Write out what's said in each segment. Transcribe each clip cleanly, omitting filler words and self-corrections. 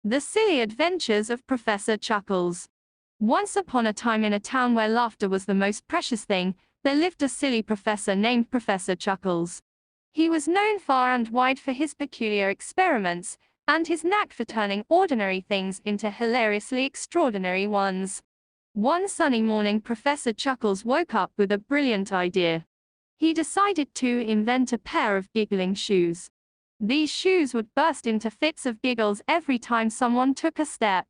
The Silly Adventures of Professor Chuckles. Once upon a time, in a town where laughter was the most precious thing, there lived a silly professor named Professor Chuckles. He was known far and wide for his peculiar experiments, and his knack for turning ordinary things into hilariously extraordinary ones. One sunny morning, Professor Chuckles woke up with a brilliant idea. He decided to invent a pair of giggling shoes. These shoes would burst into fits of giggles every time someone took a step.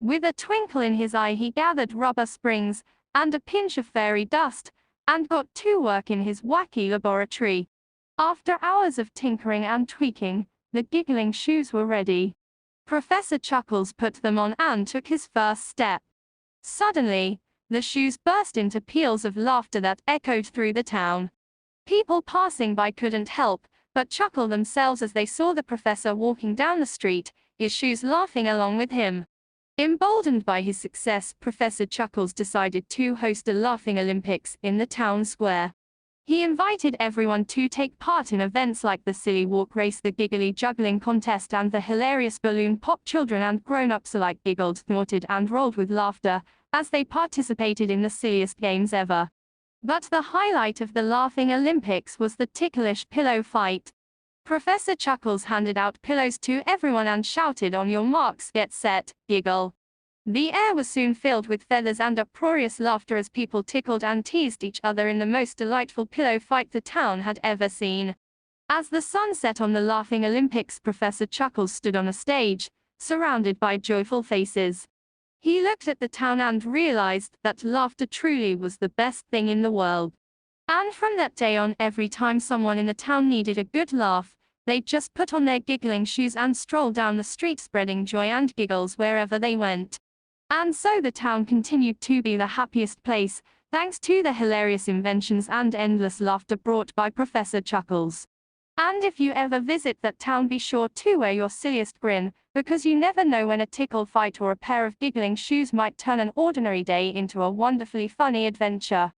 With a twinkle in his eye, he gathered rubber springs and a pinch of fairy dust, and got to work in his wacky laboratory. After hours of tinkering and tweaking, the giggling shoes were ready. Professor Chuckles put them on and took his first step. Suddenly, the shoes burst into peals of laughter that echoed through the town. People passing by couldn't help but chuckle themselves as they saw the professor walking down the street, his shoes laughing along with him. Emboldened by his success, Professor Chuckles decided to host a laughing Olympics in the town square. He invited everyone to take part in events like the silly walk race, the giggly juggling contest, and the hilarious balloon pop. Children and grown-ups alike giggled, snorted, and rolled with laughter as they participated in the silliest games ever. But the highlight of the laughing Olympics was the ticklish pillow fight. Professor Chuckles handed out pillows to everyone and shouted, "On your marks, get set, giggle." The air was soon filled with feathers and uproarious laughter as people tickled and teased each other in the most delightful pillow fight the town had ever seen. As the sun set on the laughing Olympics, Professor Chuckles stood on a stage, surrounded by joyful faces. He looked at the town and realized that laughter truly was the best thing in the world. And from that day on, every time someone in the town needed a good laugh, they'd just put on their giggling shoes and stroll down the street, spreading joy and giggles wherever they went. And so the town continued to be the happiest place, thanks to the hilarious inventions and endless laughter brought by Professor Chuckles. And if you ever visit that town, be sure to wear your silliest grin, because you never know when a tickle fight or a pair of giggling shoes might turn an ordinary day into a wonderfully funny adventure.